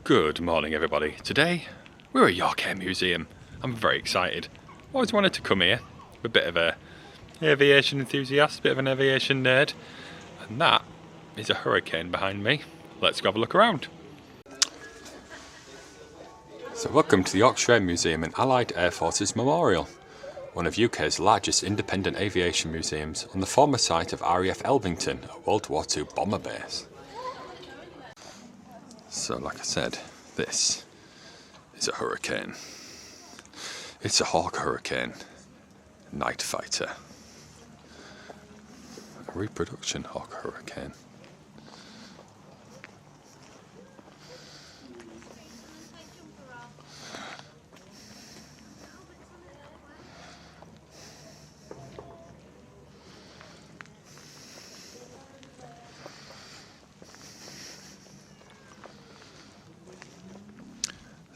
Good morning everybody. Today we're at Yorkshire Air Museum. I'm very excited. Always wanted to come here. I'm a bit of a aviation enthusiast, a bit of an aviation nerd. And that is a hurricane behind me. Let's go have a look around. So welcome to the Yorkshire Air Museum and Allied Air Forces Memorial, one of UK's largest independent aviation museums on the former site of RAF Elvington, a World War II bomber base. So like I said, this is a hurricane. It's a Hawk Hurricane, night fighter. A reproduction Hawk Hurricane.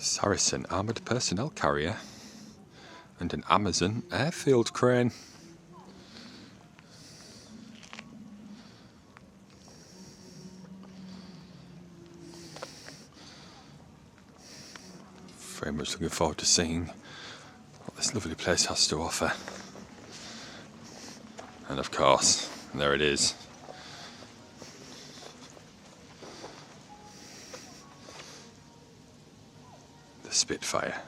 Saracen armoured personnel carrier and an Amazon airfield crane. Very much looking forward to seeing what this lovely place has to offer. And of course, there it is. The Spitfire,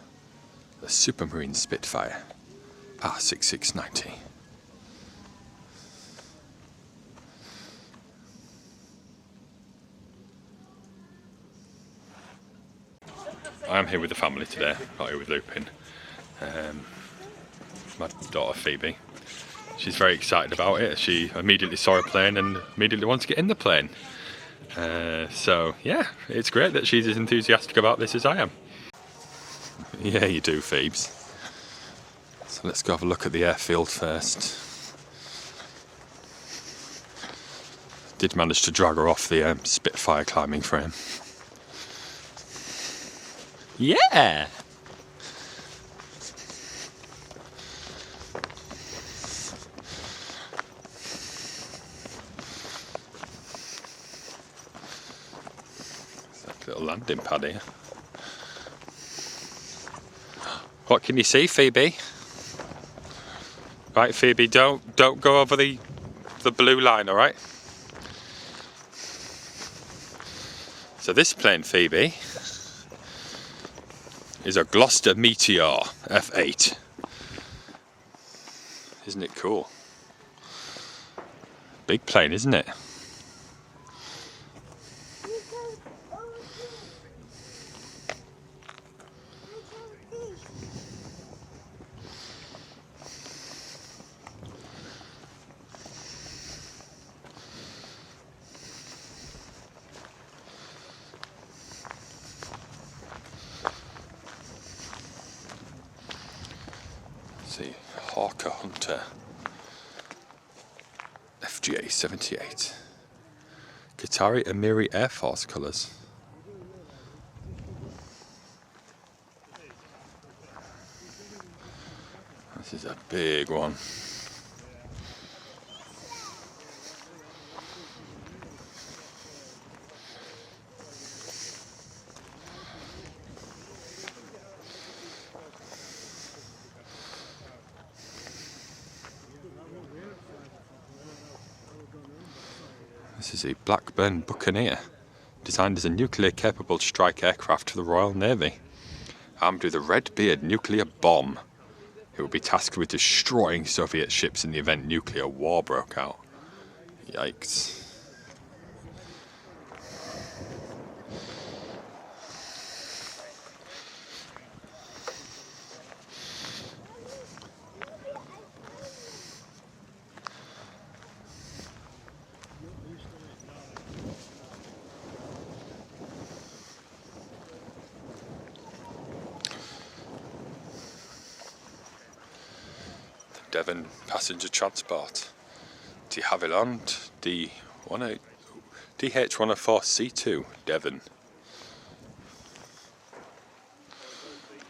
the Supermarine Spitfire, R6690. I'm here with the family today, not here with Lupin. My daughter Phoebe. She's very excited about it. She immediately saw a plane and immediately wants to get in the plane. So yeah, it's great that she's as enthusiastic about this as I am. Yeah, you do, Phoebes. So let's go have a look at the airfield first. Did manage to drag her off the Spitfire climbing frame. Yeah! It's like a little landing pad here. What can you see, Phoebe? Right, Phoebe, don't go over the blue line, all right? So this plane, Phoebe, is a Gloucester Meteor F8. Isn't it cool? Big plane, isn't it? See, Hawker Hunter FGA 78 Qatari Emiri Air Force colours. This is a big one. This is a Blackburn Buccaneer, designed as a nuclear-capable strike aircraft for the Royal Navy. Armed with a Red-Beard nuclear bomb, it will be tasked with destroying Soviet ships in the event nuclear war broke out. Yikes. Devon passenger transport. De Havilland DH-104C2 Devon.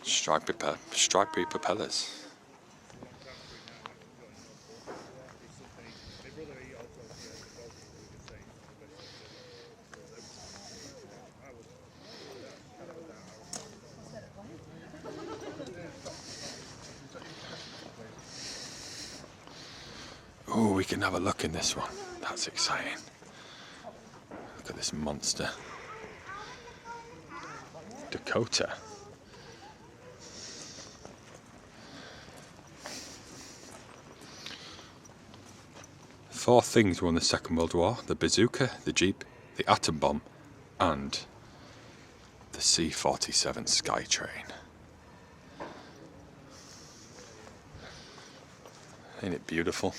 Stripy propellers. we can have a look in this one. That's exciting. Look at this monster. Dakota. Four things won the Second World War: the bazooka, the jeep, the atom bomb, and the C-47 Skytrain. Ain't it beautiful?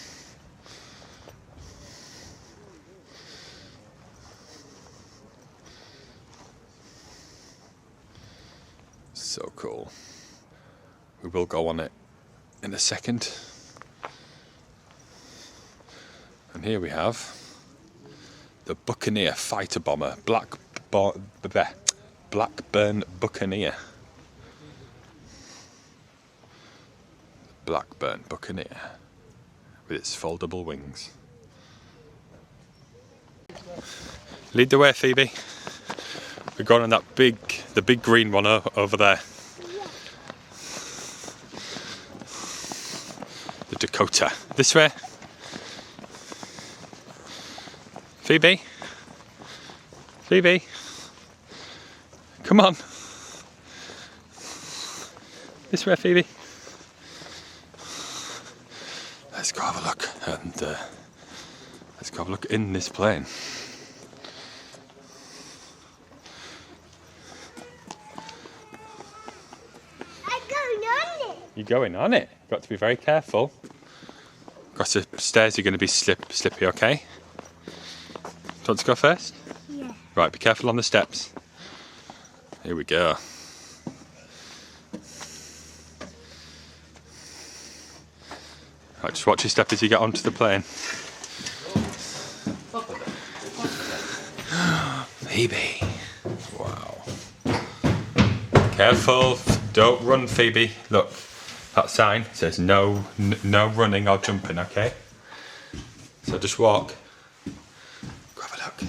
So cool. We will go on it in a second. And here we have the Buccaneer fighter bomber, Blackburn Buccaneer. Blackburn Buccaneer with its foldable wings. Lead the way, Phoebe. We're going on that the big green one over there. The Dakota. This way. Phoebe. Phoebe. Come on. This way, Phoebe. Let's go have a look, and let's go have a look in this plane. You're going on it. You've got to be very careful. Across the stairs, you're going to be slippy, okay? Do you want to go first? Yeah. Right, be careful on the steps. Here we go. Right, just watch your step as you get onto the plane. Phoebe. Wow. Careful. Don't run, Phoebe. Look. That sign says no running or jumping, okay? So just walk. Go have a look.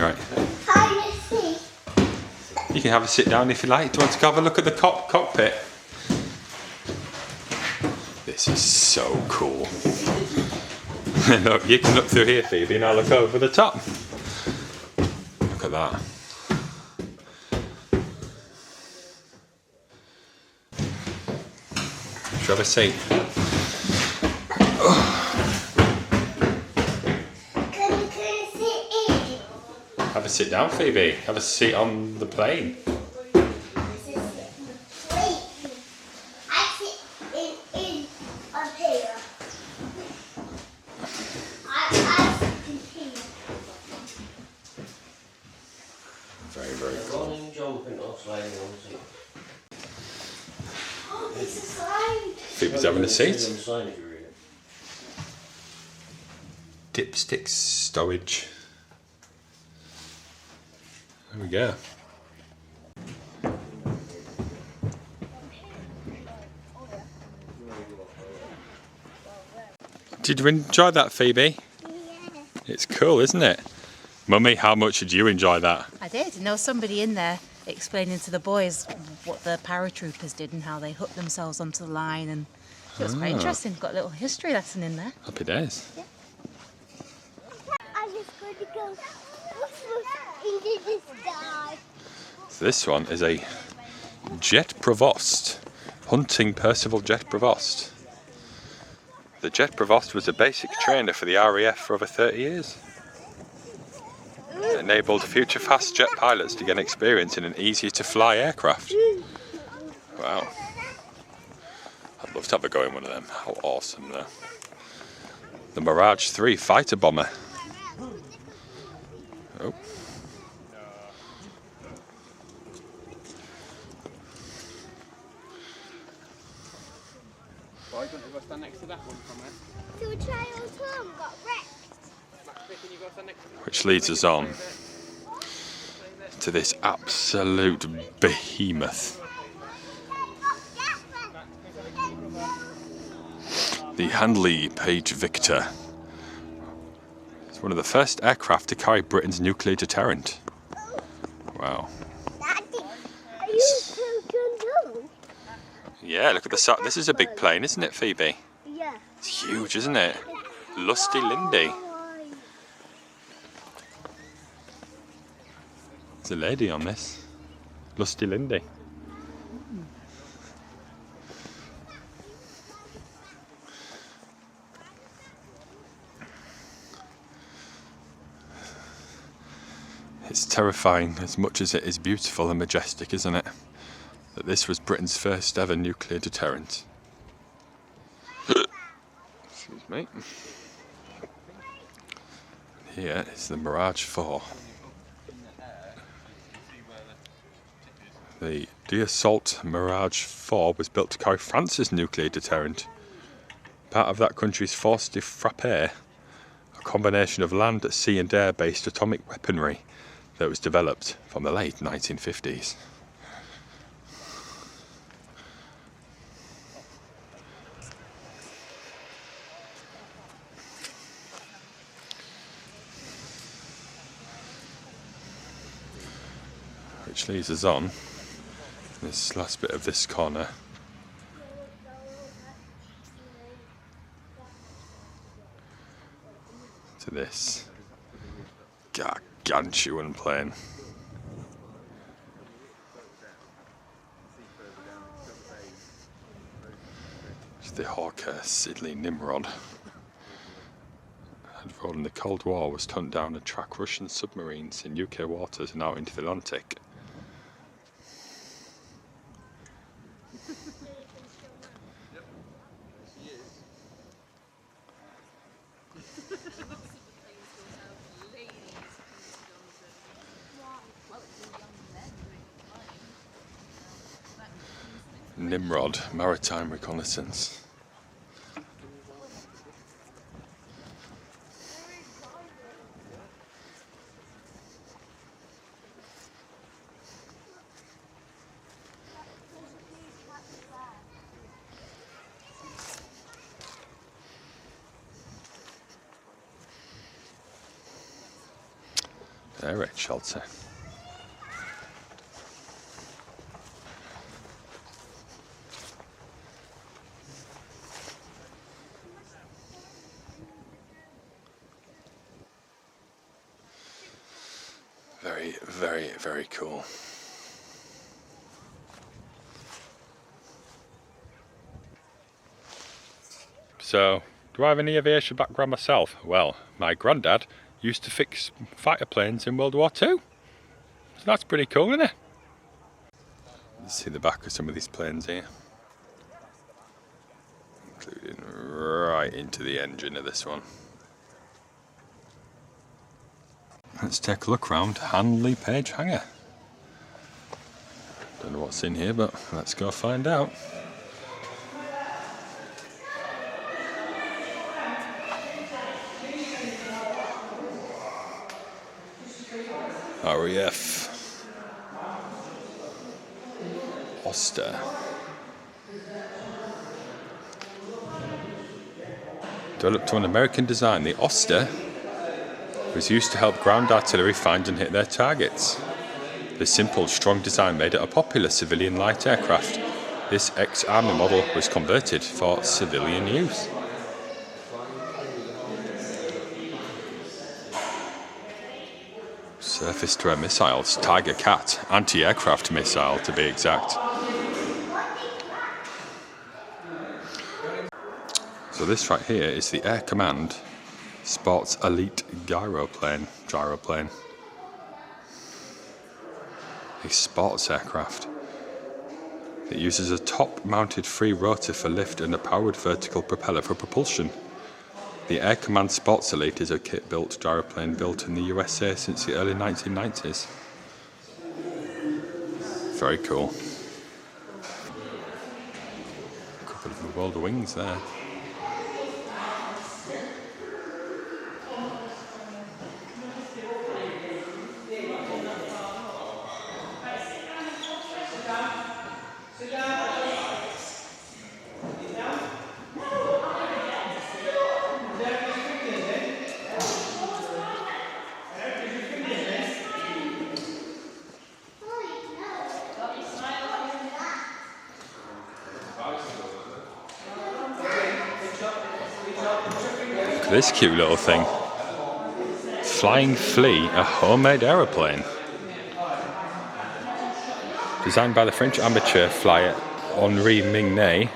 Right. You can have a sit down if you like. Do you want to go have a look at the cockpit? This is so cool. Look, you can look through here, Phoebe, and I'll look over the top. Look at that. Should I have a seat? Have a sit down, Phoebe. Have a seat on the plane. Very, very cool. Phoebe's having a seat. Dipstick stowage. There we go. Did you enjoy that, Phoebe? Yeah. It's cool, isn't it? Mummy, how much did you enjoy that? I did. And there was somebody in there explaining to the boys what the paratroopers did and how they hooked themselves onto the line, and it was quite interesting. Got a little history lesson in there. Happy days. Yeah. I'm just going to go into the sky. So this one is a Jet Provost, hunting Percival Jet Provost. The Jet Provost was a basic trainer for the RAF for over 30 years. It enabled future fast jet pilots to get experience in an easier to fly aircraft. Wow. I'd love to have a go in one of them. How awesome, though. The Mirage 3 fighter bomber. Oh. Why don't you go stand next to that one from there? So a child home got wrecked. Can you go stand next to that? Which leads us on to this absolute behemoth. The Handley Page Victor. It's one of the first aircraft to carry Britain's nuclear deterrent. Wow. Daddy, are you so good? Yeah, look at the side. This is a big plane, isn't it, Phoebe? Yeah. It's huge, isn't it? Lusty Lindy. There's a lady on this. Lusty Lindy. It's terrifying as much as it is beautiful and majestic, isn't it? That this was Britain's first ever nuclear deterrent. Excuse me. Here is the Mirage 4. The D'Assault Mirage 4 was built to carry France's nuclear deterrent. Part of that country's force de frappe, a combination of land, sea and air-based atomic weaponry that was developed from the late 1950s. Which leads us on this last bit of this corner to this gargantuan plane. It's the Hawker Siddeley Nimrod. Had in the Cold War was hunt down and track Russian submarines in UK waters and out into the Atlantic. Nimrod, maritime reconnaissance. Air raid shelter. Very, very, very cool. So, do I have any aviation background myself? Well, my granddad used to fix fighter planes in World War II. So that's pretty cool, isn't it? Let's see the back of some of these planes here. Including right into the engine of this one. Let's take a look round Handley Page Hangar. Don't know what's in here, but let's go find out. RAF Oster. Developed to an American design, the Oster was used to help ground artillery find and hit their targets. The simple, strong design made it a popular civilian light aircraft. This ex-army model was converted for civilian use. Surface-to-air missiles, Tiger Cat, anti-aircraft missile to be exact. So this right here is the Air Command Sports Elite gyroplane. A sports aircraft. It uses a top-mounted free rotor for lift and a powered vertical propeller for propulsion. The Air Command Sports Elite is a kit-built gyroplane built in the USA since the early 1990s. Very cool. A couple of world wings there. this cute little thing. Flying Flea, a homemade aeroplane. Designed by the French amateur flyer Henri Mignet,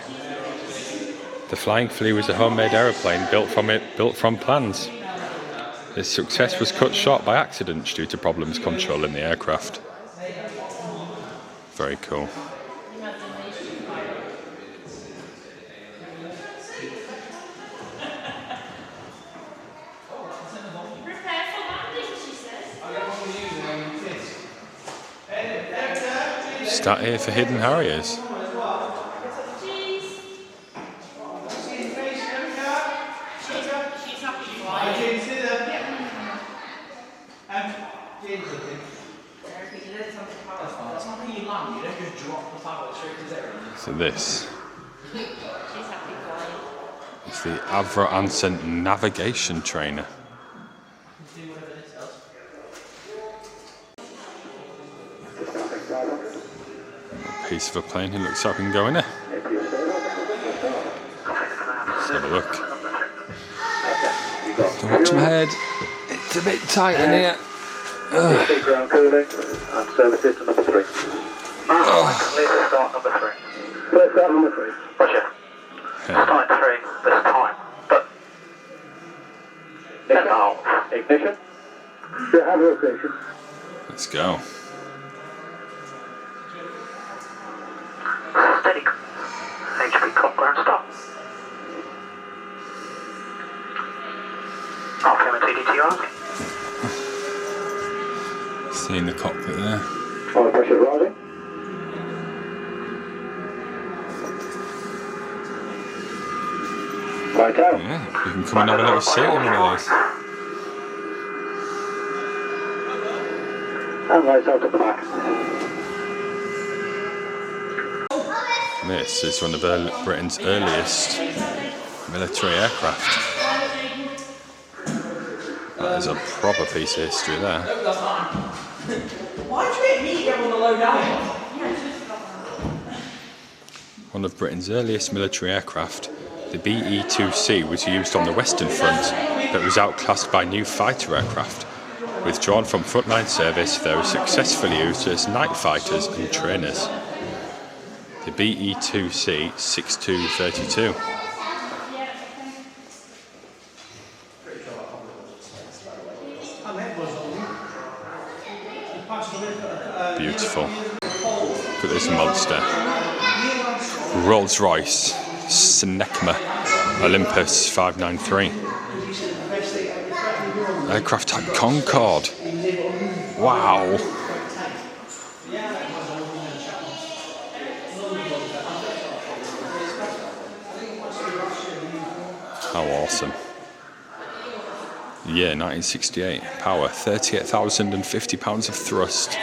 the Flying Flea was a homemade aeroplane built from plans. Its success was cut short by accidents due to problems controlling the aircraft. Very cool. Start here for Hidden Harriers. So this is the Avro Ansent navigation trainer. A piece of a plane. It looks like we can go in there. Let's have a look. Don't watch my head. It's a bit tight in here. Ground cooling and service system number 3. Let's start number 3. Let's start number 3. Roger. Start 3 this time. But ignition. You have location. Let's go. Steady. HP clock ground stop. RPM and TDT Seeing the cockpit there. Oil pressure rising. Right out. Yeah, we can come and have a little seat in one of those. And lights out at the back. This is one of Britain's earliest military aircraft. That is a proper piece of history there. Why do you make me go on the low down? One of Britain's earliest military aircraft, the BE-2C was used on the Western Front, but was outclassed by new fighter aircraft. Withdrawn from frontline service, they were successfully used as night fighters and trainers. The BE-2C 6232. Beautiful. Look at this monster. Rolls-Royce Snecma Olympus 593. Aircraft type Concorde. Wow. How awesome. Year 1968. Power 38,050 pounds of thrust.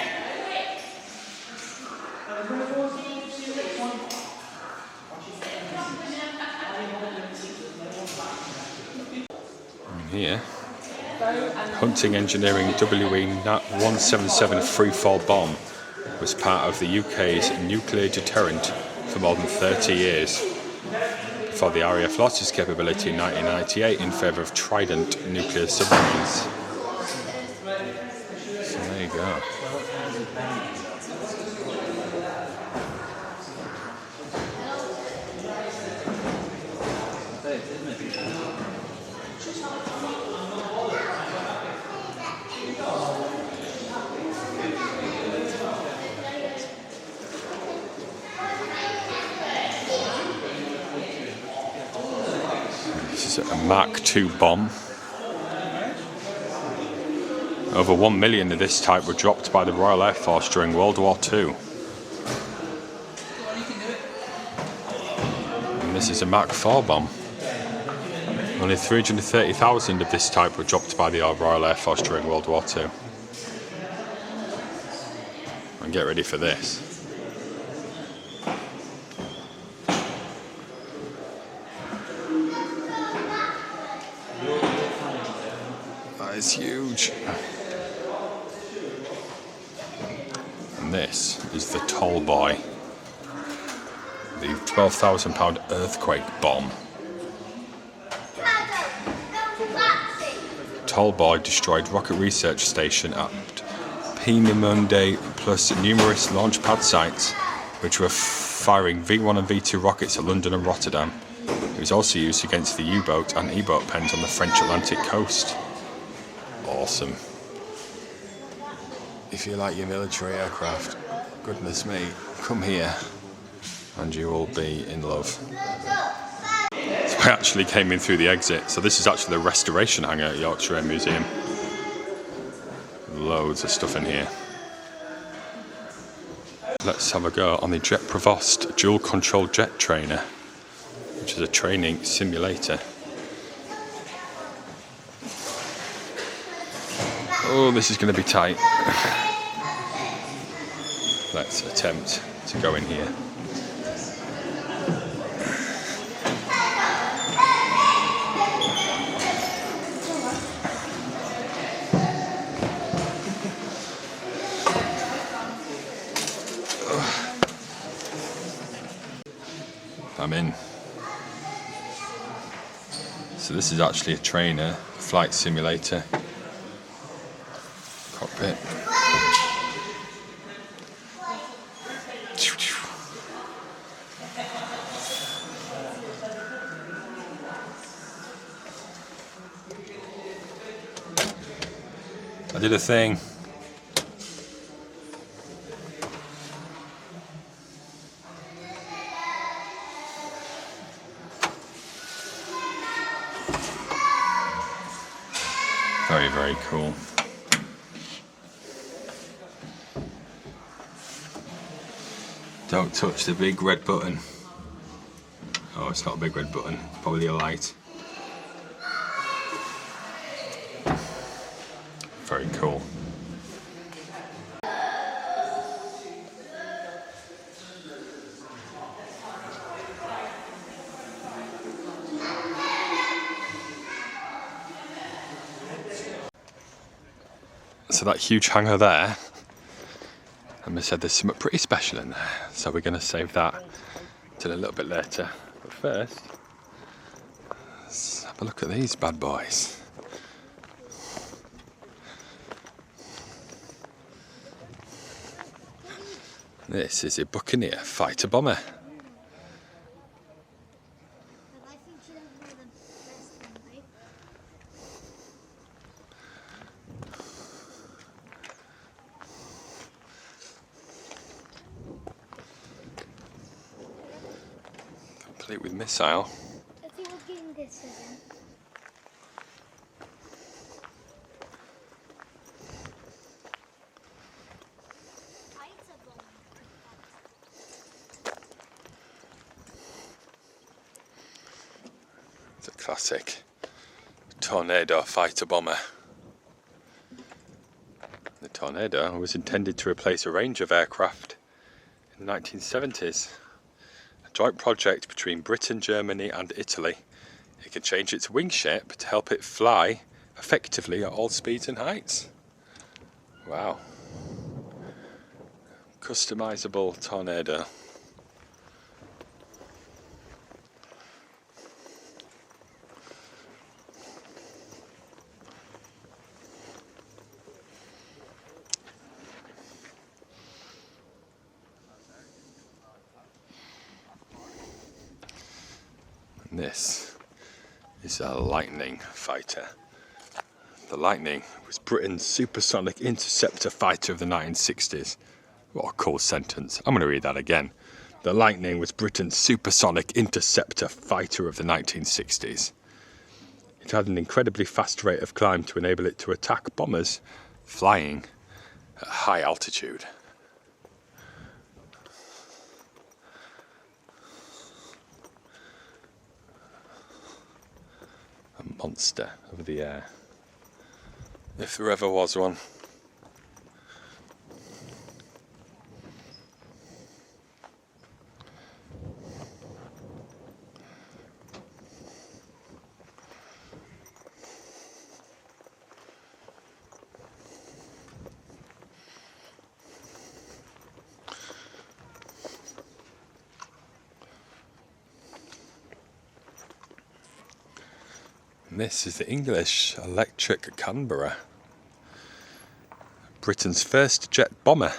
And here, Hunting Engineering WWII freefall bomb was part of the UK's nuclear deterrent for more than 30 years. For the RAF lost its capability in 1998 in favour of Trident nuclear submarines. So there you go. This is a Mk II bomb. Over 1 million of this type were dropped by the Royal Air Force during World War II. And this is a Mk IV bomb. Only 330,000 of this type were dropped by the Royal Air Force during World War II. And get ready for this. That is huge. And this is the Tall Boy, the 12,000 pound earthquake bomb. Tallboy destroyed rocket research station at Peenemünde, plus numerous launch pad sites, which were firing V1 and V2 rockets at London and Rotterdam. It was also used against the U-boat and E-boat pens on the French Atlantic coast. Awesome. If you like your military aircraft, goodness me, come here and you will be in love. So I actually came in through the exit. So this is actually the restoration hangar at Yorkshire Air Museum. Loads of stuff in here. Let's have a go on the Jet Provost dual control jet trainer, which is a training simulator. Oh, this is going to be tight. Let's attempt to go in here. I'm in. So this is actually a trainer, flight simulator, cockpit. I did a thing. Very, very cool. Don't touch the big red button. Oh, it's not a big red button, it's probably a light. Very cool. So that huge hangar there, Emma said there's something pretty special in there, so we're going to save that till a little bit later. But first, let's have a look at these bad boys. This is a Buccaneer fighter bomber. Complete with missile. I think we're getting this again. It's a classic Tornado fighter bomber. The Tornado was intended to replace a range of aircraft in the 1970s. A joint project between Britain, Germany and Italy. It could change its wing shape to help it fly effectively at all speeds and heights. Wow. Customizable Tornado. This is a Lightning fighter. The Lightning was Britain's supersonic interceptor fighter of the 1960s. What a cool sentence. I'm going to read that again. The Lightning was Britain's supersonic interceptor fighter of the 1960s. It had an incredibly fast rate of climb to enable it to attack bombers flying at high altitude. A monster of the air, if there ever was one. And this is the English Electric Canberra, Britain's first jet bomber,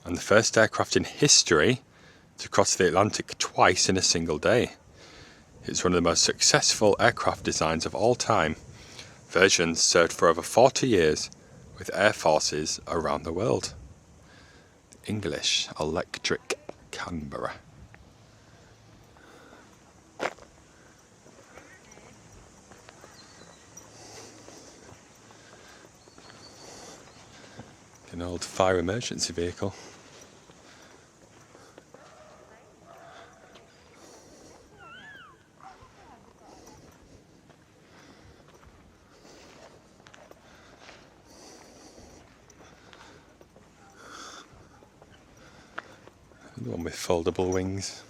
and the first aircraft in history to cross the Atlantic twice in a single day. It's one of the most successful aircraft designs of all time. Versions served for over 40 years with air forces around the world. English Electric Canberra. An old fire emergency vehicle. The one with foldable wings.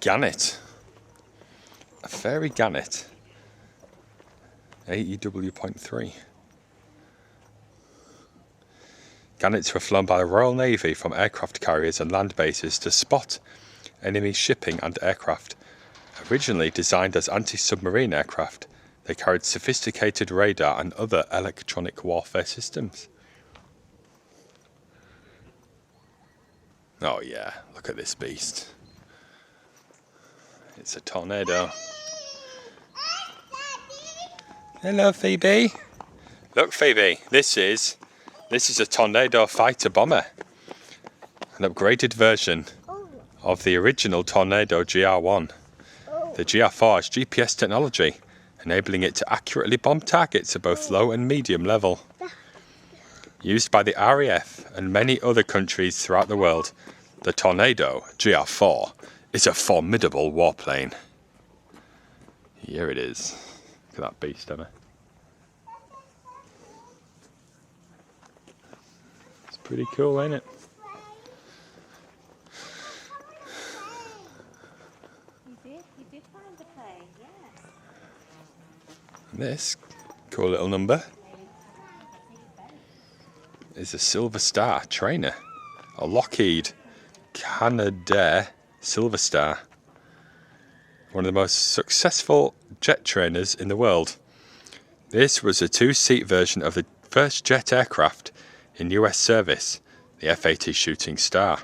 Gannet. A fairy gannet. WWII. Gannets were flown by the Royal Navy from aircraft carriers and land bases to spot enemy shipping and aircraft. Originally designed as anti-submarine aircraft, they carried sophisticated radar and other electronic warfare systems. Oh yeah, look at this beast. It's a tornado. Hello, Phoebe. Look, Phoebe, this is a Tornado fighter bomber. An upgraded version of the original Tornado GR1. The GR4 has GPS technology, enabling it to accurately bomb targets at both low and medium level. Used by the RAF and many other countries throughout the world, the Tornado GR4 is a formidable warplane. Here it is. Look at that beast, Emma. It's pretty cool, ain't it? You did find the plane, yes. And this cool little number is a Silver Star trainer, a Lockheed Canadair Silver Star, one of the most successful jet trainers in the world. This was a two-seat version of the first jet aircraft in US service, the F-80 Shooting Star.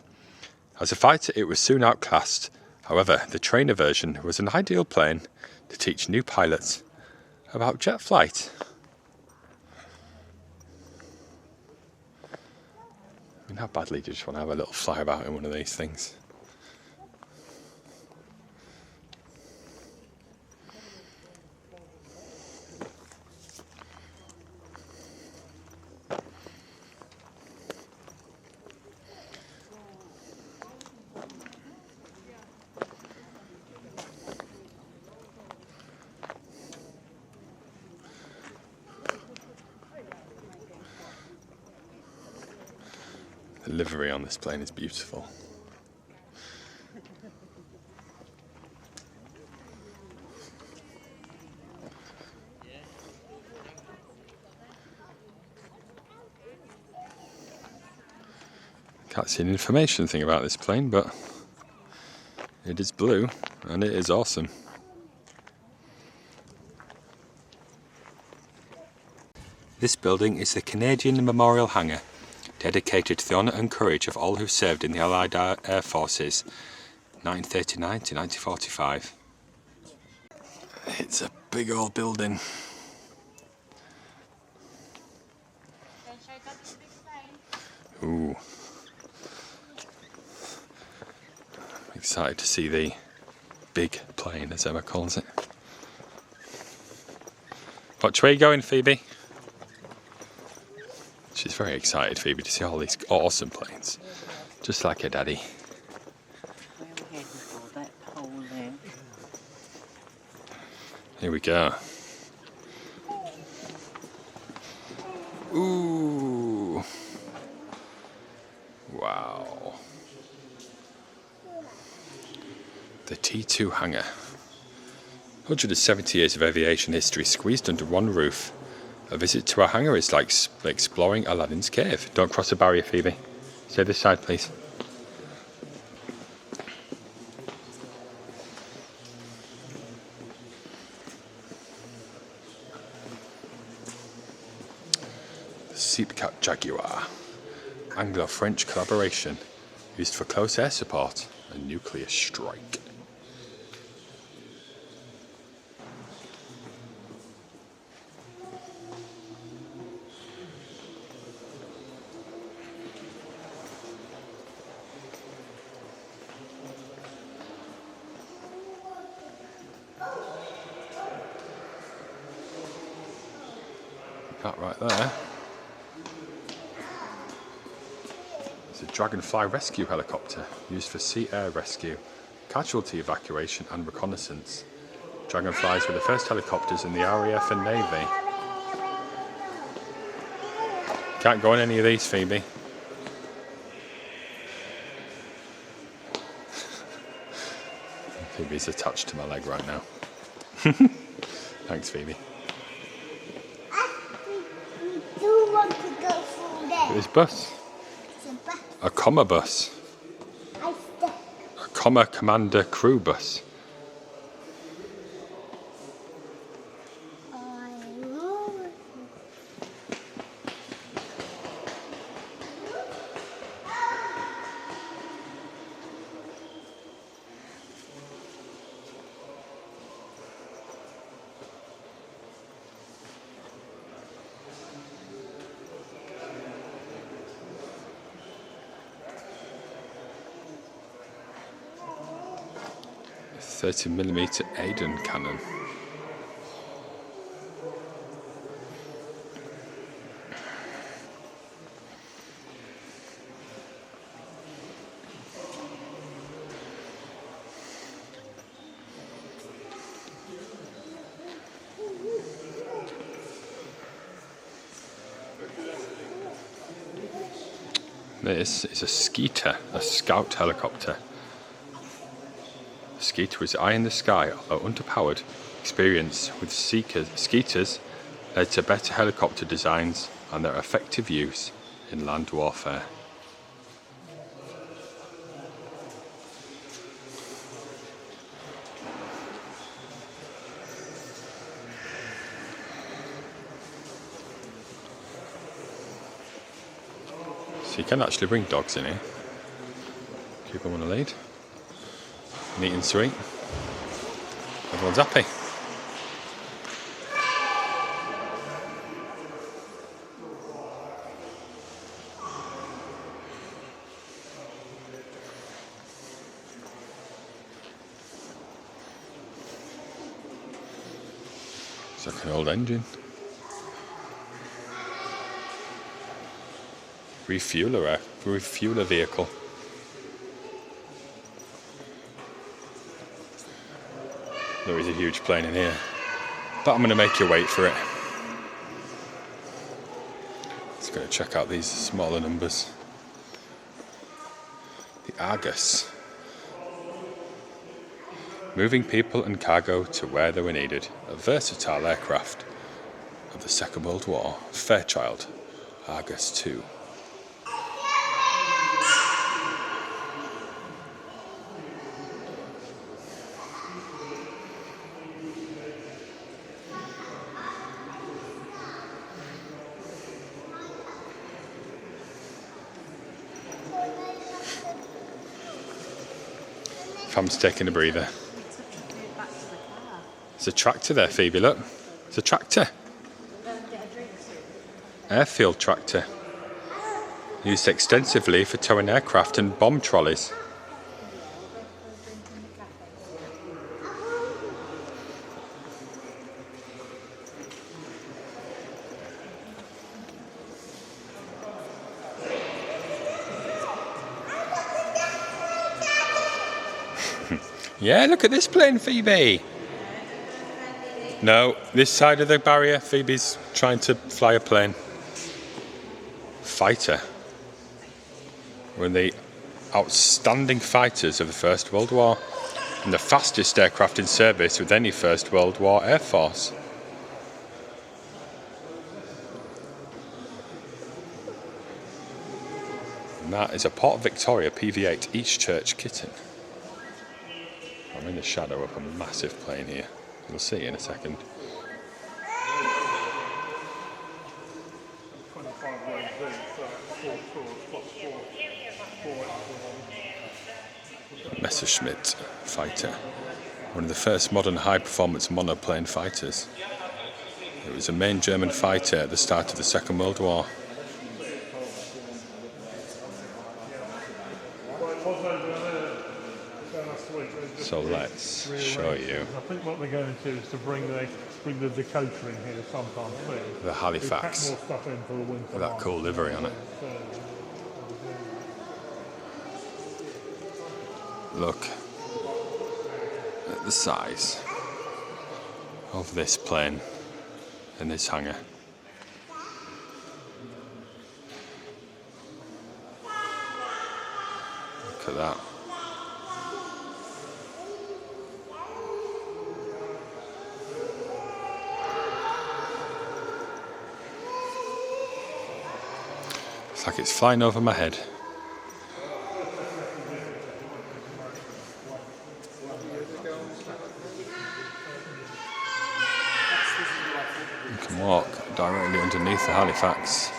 As a fighter, it was soon outclassed. However, the trainer version was an ideal plane to teach new pilots about jet flight. I mean, how badly do you just want to have a little fly about in one of these things? The livery on this plane is beautiful. Can't see an information thing about this plane, but it is blue and it is awesome. This building is the Canadian Memorial Hangar, dedicated to the honour and courage of all who served in the Allied Air Forces, 1939 to 1945. It's a big old building. Ooh. Excited to see the big plane, as Emma calls it. Which way are you going, Phoebe? She's very excited, Phoebe, to see all these awesome planes. Just like her daddy. Where are we heading for? That hole there. Here we go. Ooh. Wow. The T2 hangar. 170 years of aviation history squeezed under one roof. A visit to our hangar is like exploring Aladdin's cave. Don't cross the barrier, Phoebe. Stay this side, please. Seepcat Jaguar. Anglo-French collaboration used for close air support and nuclear strike. That right there is a Dragonfly rescue helicopter used for sea air rescue, casualty evacuation and reconnaissance. Dragonflies were the first helicopters in the RAF and Navy. Can't go on any of these, Phoebe. Phoebe's attached to my leg right now. Thanks, Phoebe. This bus. A comma bus. A comma commander crew bus. A 30mm Aiden cannon. This is a Skeeter, a scout helicopter. The Skeeter was eye in the sky, although underpowered. Experience with Skeeters led to better helicopter designs and their effective use in land warfare. So you can actually bring dogs in here. Keep them on a lead. Neat and sweet. Everyone's happy. It's like an old engine. Refueler vehicle. There is a huge plane in here, but I'm going to make you wait for it. Just going to check out these smaller numbers. The Argus. Moving people and cargo to where they were needed. A versatile aircraft of the Second World War. Fairchild. Argus 2. Fam's taking a breather. There's a tractor there, Phoebe, look. It's a tractor. Airfield tractor. Used extensively for towing aircraft and bomb trolleys. Yeah, look at this plane, Phoebe. No, this side of the barrier, Phoebe's trying to fly a plane. Fighter. One of the outstanding fighters of the First World War and the fastest aircraft in service with any First World War Air Force. And that is a Port Victoria PV-8 Eastchurch kitten. I'm in the shadow of a massive plane here. You'll see in a second. Messerschmitt fighter. One of the first modern high-performance monoplane fighters. It was a main German fighter at the start of the Second World War. So let's show you I think what they're going to do is to bring the Dakota in here sometime soon. the Halifax Pack more stuff in for the winter. with that cool livery on it. Look at the size of this plane and this hangar. Look at that. It's like it's flying over my head. You can walk directly underneath the Halifax.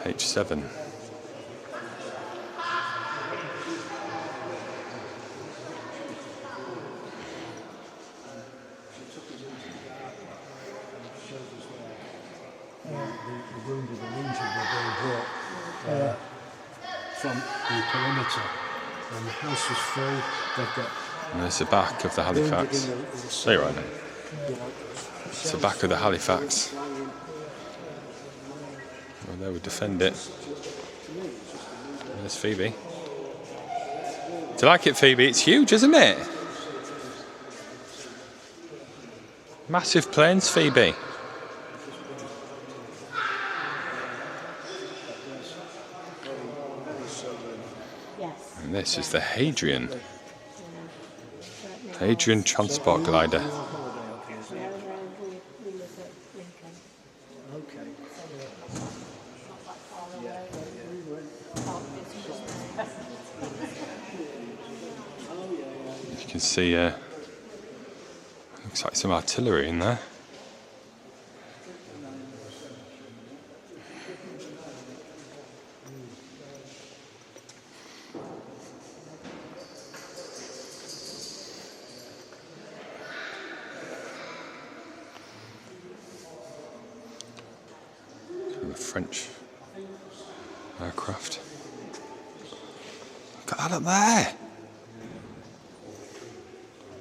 H7. The wounded and injured were being brought from the perimeter. And the house was full. They've got And there's the back of the Halifax. Stay right now. It's the back of the Halifax. Well, there we defend it. There's Phoebe. Do you like it, Phoebe? It's huge, isn't it? Massive planes, Phoebe. And this is the Hadrian. Hadrian Transport Glider. You can see, looks like some artillery in there. The French aircraft. Look at that up there!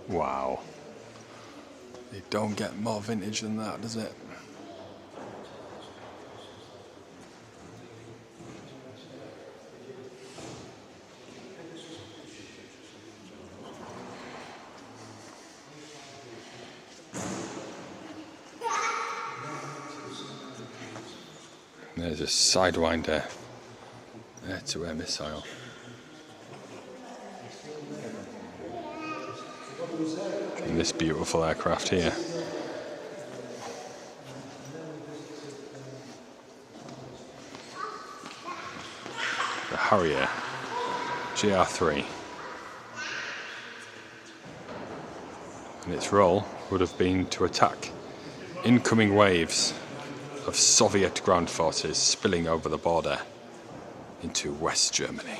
Wow. You don't get more vintage than that, does it? There's a Sidewinder air-to-air missile. And this beautiful aircraft here. The Harrier GR3. And its role would have been to attack incoming waves of Soviet ground forces spilling over the border into West Germany.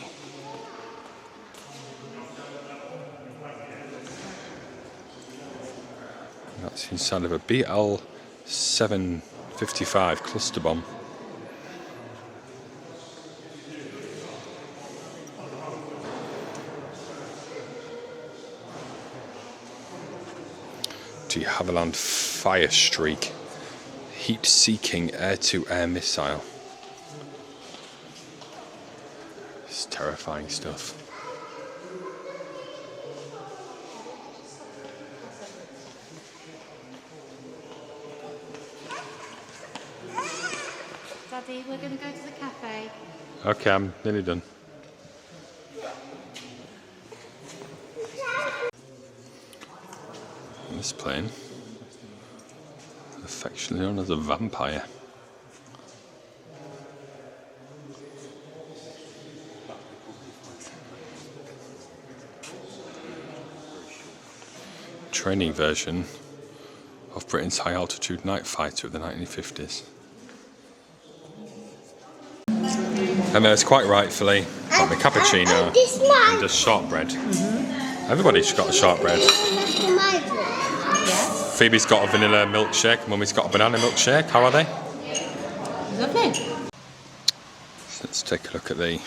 That's inside of a BL-755 cluster bomb. De Havilland Fire Streak. Heat-seeking air-to-air missile. It's terrifying stuff. Daddy, we're going to go to the cafe. Okay, I'm nearly done. And this plane, affectionately known as a vampire. training version of Britain's high altitude night fighter of the 1950s. And there's quite rightfully got my cappuccino and just shortbread. Everybody's got a shortbread. Yes. Phoebe's got a vanilla milkshake, Mummy's got a banana milkshake. How are they? Lovely. So let's take a look at the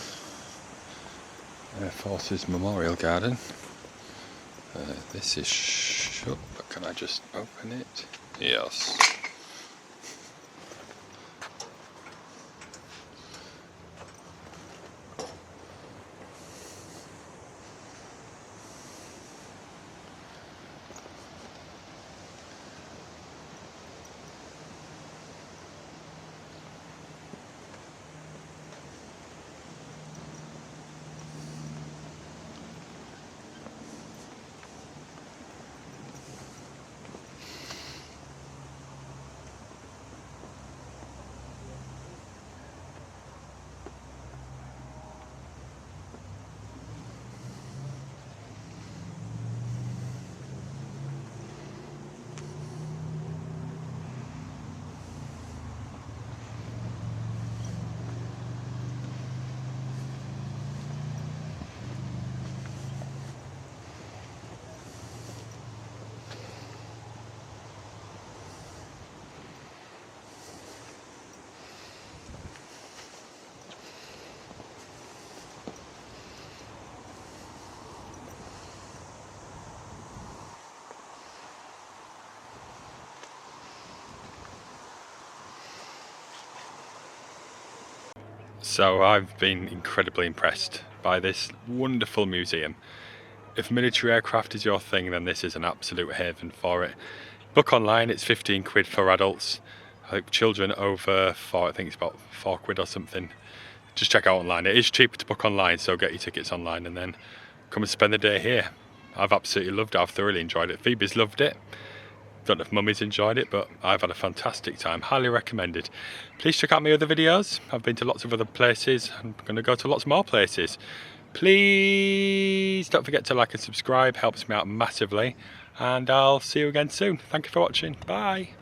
Air Forces Memorial Garden. This is shut, but can I just open it? Yes. So I've been incredibly impressed by this wonderful museum. If military aircraft is your thing, then this is an absolute haven for it. Book online, it's 15 quid for adults. I think children over 4, I think it's about 4 quid or something. Just check out online. It is cheaper to book online, so get your tickets online and then come and spend the day here. I've absolutely loved it. I've thoroughly enjoyed it. Phoebe's loved it. Don't know if Mummy's enjoyed it, but I've had a fantastic time. Highly recommended. Please check out my other videos. I've been to lots of other places. I'm going to go to lots more places. Please don't forget to like and subscribe. Helps me out massively. And I'll see you again soon. Thank you for watching. Bye.